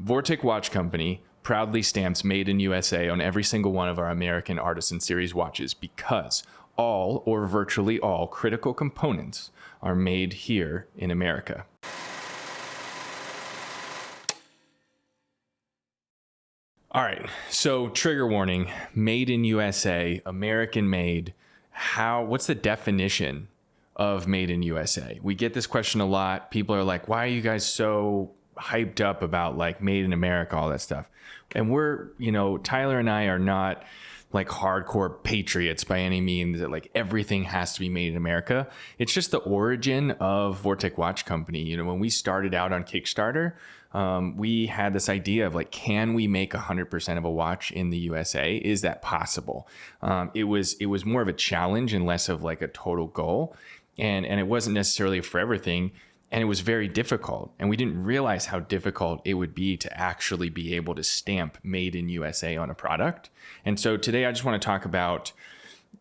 Vortic Watch Company proudly stamps Made in USA on every single one of our American Artisan Series watches because all or virtually all critical components are made here in America. All right, so trigger warning, Made in USA, American made. What's the definition of Made in USA? We get this question a lot. People are like, why are you guys so hyped up about like Made in America, all that stuff? And we're, Tyler and I are not like hardcore patriots by any means that like everything has to be made in America. It's just the origin of Vortic Watch Company. When we started out on Kickstarter, we had this idea of like, can we make 100% of a watch in the USA? Is that possible? It was more of a challenge and less of like a total goal. And it wasn't necessarily for everything. And it was very difficult. And we didn't realize how difficult it would be to actually be able to stamp Made in USA on a product. And so today I just want to talk about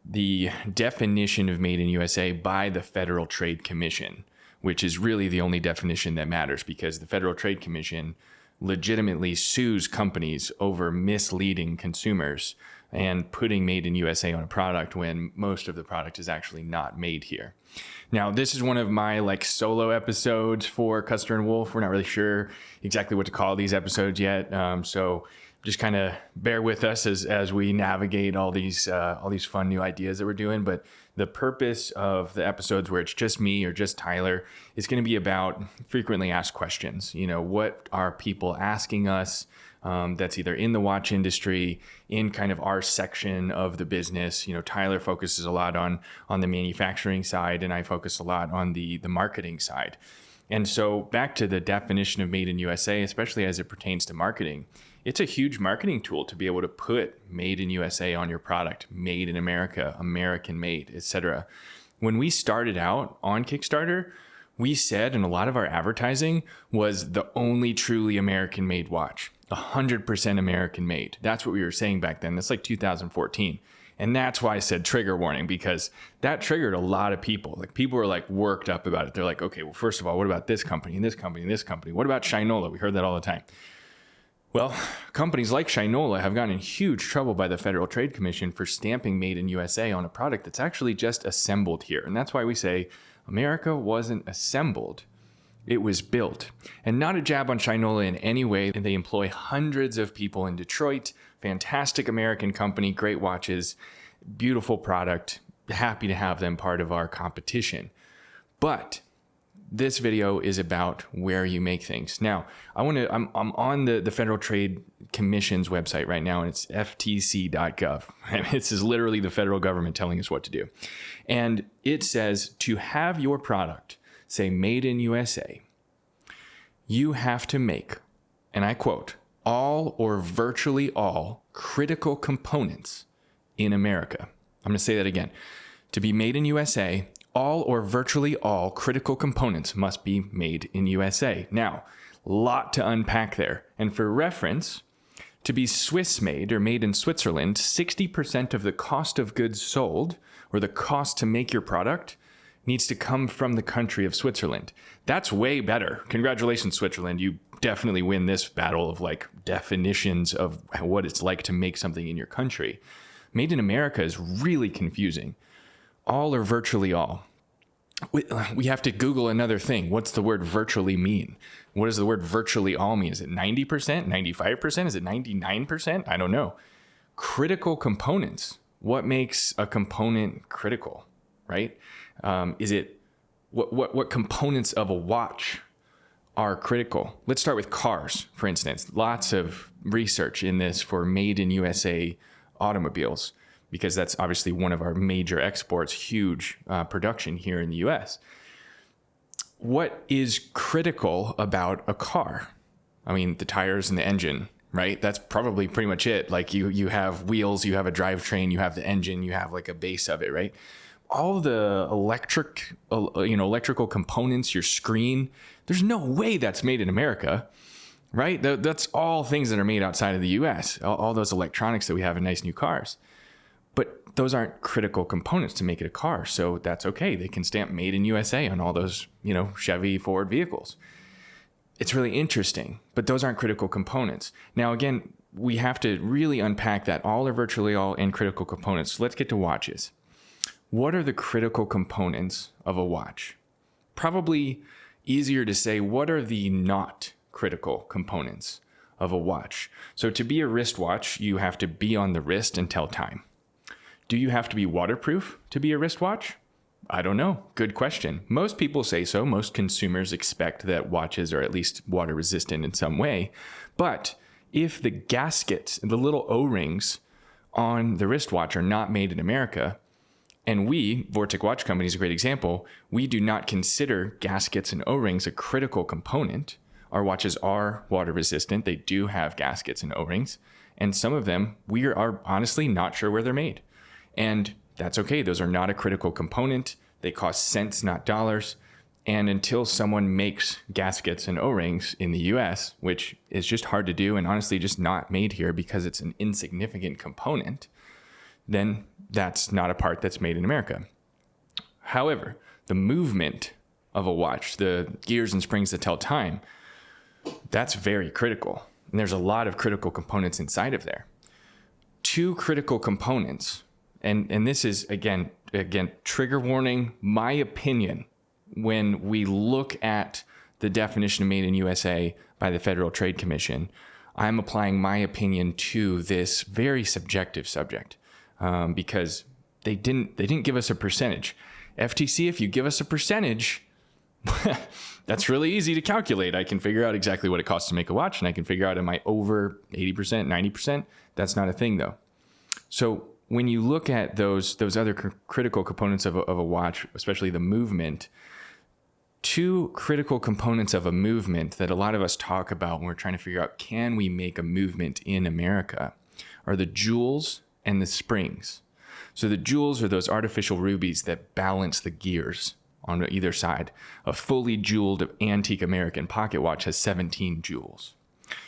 the definition of Made in USA by the Federal Trade Commission, which is really the only definition that matters because the Federal Trade Commission legitimately sues companies over misleading consumers and putting Made in USA on a product when most of the product is actually not made here. Now, this is one of my like solo episodes for Custer Wolfe. We're not really sure exactly what to call these episodes yet. So just kind of bear with us as we navigate all these fun new ideas that we're doing. But the purpose of the episodes where it's just me or just Tyler is going to be about frequently asked questions. What are people asking us? That's either in the watch industry, in kind of our section of the business. Tyler focuses a lot on the manufacturing side, and I focus a lot on the marketing side. And so back to the definition of Made in USA, especially as it pertains to marketing, it's a huge marketing tool to be able to put Made in USA on your product, Made in America, American made, etc. When we started out on Kickstarter, we said, and a lot of our advertising was the only truly American made watch. 100% American made. That's what we were saying back then. That's like 2014. And that's why I said trigger warning, because that triggered a lot of people. Like people were like worked up about it. They're like, okay, well, first of all, what about this company and this company and this company? What about Shinola? We heard that all the time. Well, companies like Shinola have gotten in huge trouble by the Federal Trade Commission for stamping Made in USA on a product that's actually just assembled here. And that's why we say America wasn't assembled. It was built. And not a jab on Shinola in any way. They employ hundreds of people in Detroit. Fantastic American company, great watches, beautiful product. Happy to have them part of our competition. But this video is about where you make things. Now, I'm on the Federal Trade Commission's website right now, and it's ftc.gov. This is literally the federal government telling us what to do. And it says to have your product say Made in USA, you have to make, and I quote, all or virtually all critical components in America. I'm going to say that again. To be made in USA, all or virtually all critical components must be made in USA. Now, a lot to unpack there. And for reference, to be Swiss made or made in Switzerland, 60% of the cost of goods sold or the cost to make your product needs to come from the country of Switzerland. That's way better. Congratulations, Switzerland. You definitely win this battle of like definitions of what it's like to make something in your country. Made in America is really confusing. All or virtually all. We have to Google another thing. What's the word virtually mean? What does the word virtually all mean? Is it 90%, 95%? Is it 99%? I don't know. Critical components. What makes a component critical, right? Is it what components of a watch are critical? Let's start with cars, for instance. Lots of research in this for Made in USA automobiles, because that's obviously one of our major exports, huge production here in the US. What is critical about a car? I mean, the tires and the engine, right? That's probably pretty much it. Like you have wheels, you have a drivetrain, you have the engine, you have like a base of it, right? All the electrical components, your screen, there's no way that's made in America, right? That's all things that are made outside of the US, all those electronics that we have in nice new cars. But those aren't critical components to make it a car. So that's okay. They can stamp Made in USA on all those, Chevy, Ford vehicles. it's really interesting, but those aren't critical components. Now, again, we have to really unpack that. All or virtually all in critical components. So let's get to watches. What are the critical components of a watch? Probably easier to say, what are the not critical components of a watch? So to be a wristwatch, you have to be on the wrist and tell time. Do you have to be waterproof to be a wristwatch? I don't know. Good question. Most people say so. Most consumers expect that watches are at least water resistant in some way. But if the gaskets, the little O-rings on the wristwatch are not made in America, and we, Vortic Watch Company is a great example, we do not consider gaskets and O-rings a critical component. Our watches are water resistant. They do have gaskets and O-rings. And some of them, we are honestly not sure where they're made. And that's okay. Those are not a critical component. They cost cents, not dollars. And until someone makes gaskets and O-rings in the US, which is just hard to do and honestly just not made here because it's an insignificant component, then that's not a part that's made in America. However, the movement of a watch, the gears and springs that tell time, that's very critical. And there's a lot of critical components inside of there. Two critical components, and this is, again, trigger warning, my opinion, when we look at the definition of made in USA by the Federal Trade Commission, I'm applying my opinion to this very subjective subject. Because they didn't give us a percentage. FTC, if you give us a percentage, that's really easy to calculate. I can figure out exactly what it costs to make a watch, and I can figure out, am I over 80%, 90%? That's not a thing, though. So when you look at those other critical components of a watch, especially the movement, two critical components of a movement that a lot of us talk about when we're trying to figure out, can we make a movement in America, are the jewels and the springs. So the jewels are those artificial rubies that balance the gears on either side. A fully jeweled antique American pocket watch has 17 jewels,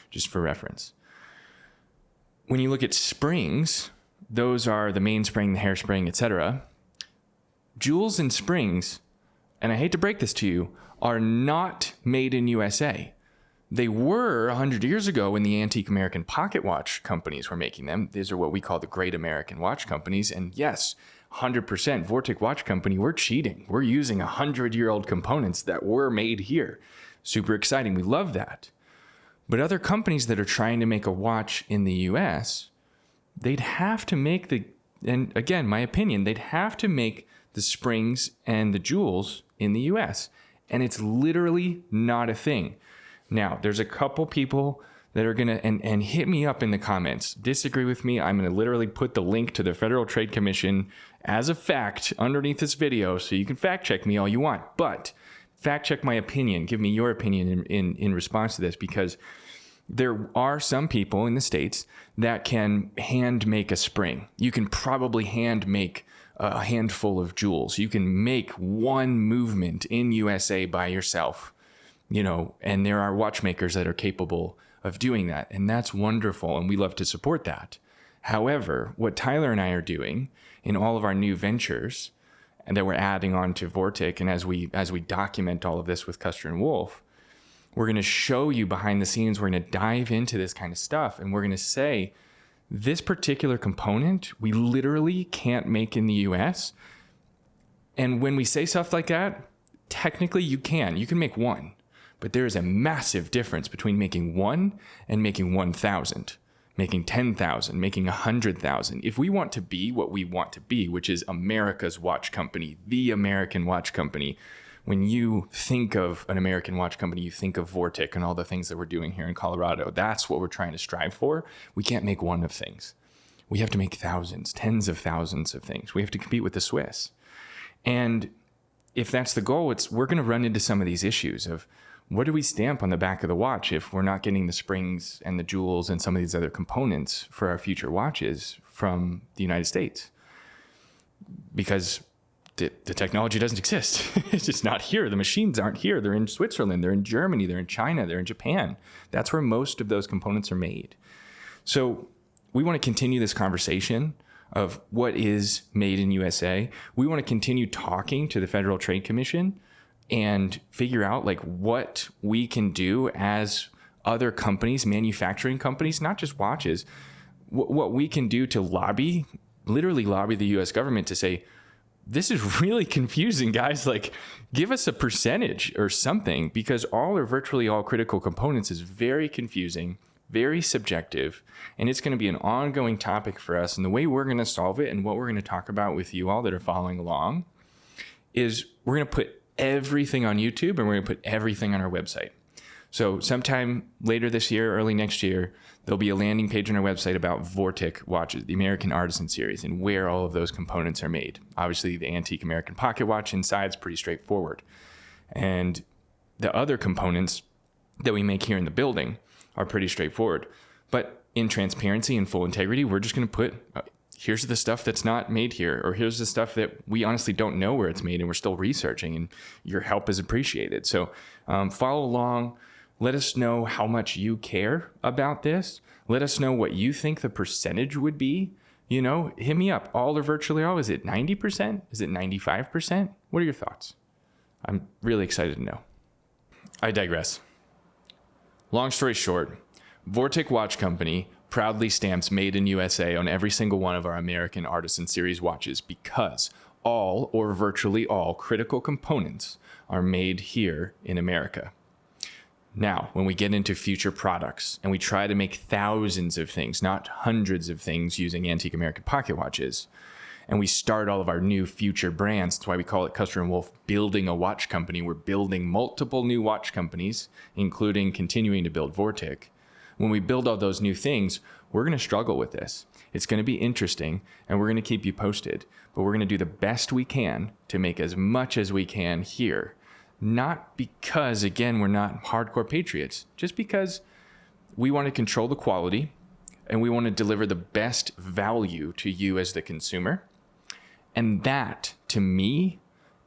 just for reference. When you look at springs, those are the mainspring, the hairspring, etc. Jewels and springs, and I hate to break this to you, are not made in USA. They were 100 years ago when the antique American pocket watch companies were making them. These are what we call the great American watch companies. And yes, 100% Vortic Watch Company, we're cheating. We're using 100-year-old components that were made here. Super exciting. We love that. But other companies that are trying to make a watch in the US, they'd have to make and again, my opinion, they'd have to make the springs and the jewels in the US. And it's literally not a thing. Now, there's a couple people that are going to, and hit me up in the comments, disagree with me. I'm going to literally put the link to the Federal Trade Commission as a fact underneath this video, so you can fact check me all you want. But fact check my opinion. Give me your opinion in response to this, because there are some people in the States that can hand make a spring. You can probably hand make a handful of jewels. You can make one movement in USA by yourself. And there are watchmakers that are capable of doing that. And that's wonderful. And we love to support that. However, what Tyler and I are doing in all of our new ventures and that we're adding on to Vortic, and as we document all of this with Custer and Wolfe, we're going to show you behind the scenes. We're going to dive into this kind of stuff. And we're going to say, this particular component, we literally can't make in the US. And when we say stuff like that, technically you can make one. But there is a massive difference between making one and making 1,000, making 10,000, making 100,000. If we want to be what we want to be, which is America's watch company, the American watch company, when you think of an American watch company, you think of Vortic and all the things that we're doing here in Colorado. That's what we're trying to strive for. We can't make one of things. We have to make thousands, tens of thousands of things. We have to compete with the Swiss. And if that's the goal, we're going to run into some of these issues of, what do we stamp on the back of the watch if we're not getting the springs and the jewels and some of these other components for our future watches from the United States? Because the technology doesn't exist. It's just not here. The machines aren't here. They're in Switzerland. They're in Germany. They're in China. They're in Japan. That's where most of those components are made. So we want to continue this conversation of what is made in USA. We want to continue talking to the Federal Trade Commission and figure out like what we can do as other companies, manufacturing companies, not just watches, what we can do to literally lobby the US government to say, this is really confusing, guys. Like, give us a percentage or something, because all or virtually all critical components is very confusing, very subjective, and it's going to be an ongoing topic for us. And the way we're going to solve it and what we're going to talk about with you all that are following along is we're going to put everything on YouTube and we're going to put everything on our website. So sometime later this year, early next year, there'll be a landing page on our website about Vortic watches, the American Artisan series, and where all of those components are made. Obviously, the antique American pocket watch inside is pretty straightforward. And the other components that we make here in the building are pretty straightforward. But in transparency and full integrity, we're just going to put, here's the stuff that's not made here, or here's the stuff that we honestly don't know where it's made and we're still researching, and your help is appreciated. So follow along. Let us know how much you care about this. Let us know what you think the percentage would be. You know, hit me up. All or virtually all. Is it 90%? Is it 95%? What are your thoughts? I'm really excited to know. I digress. Long story short, Vortic Watch Company proudly stamps Made in USA on every single one of our American Artisan Series watches because all or virtually all critical components are made here in America. Now, when we get into future products and we try to make thousands of things, not hundreds of things using antique American pocket watches, and we start all of our new future brands, that's why we call it Custer Wolfe building a watch company. We're building multiple new watch companies, including continuing to build Vortic. When we build all those new things, we're going to struggle with this. It's going to be interesting, and we're going to keep you posted, but we're going to do the best we can to make as much as we can here. Not because, again, we're not hardcore patriots, just because we want to control the quality and we want to deliver the best value to you as the consumer. And that, to me,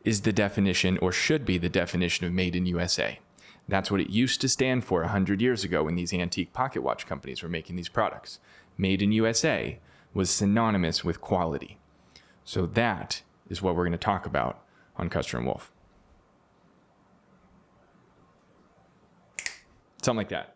is the definition, or should be the definition, of Made in USA. That's what it used to stand for 100 years ago when these antique pocket watch companies were making these products. Made in USA was synonymous with quality. So that is what we're going to talk about on Custer Wolfe. Something like that.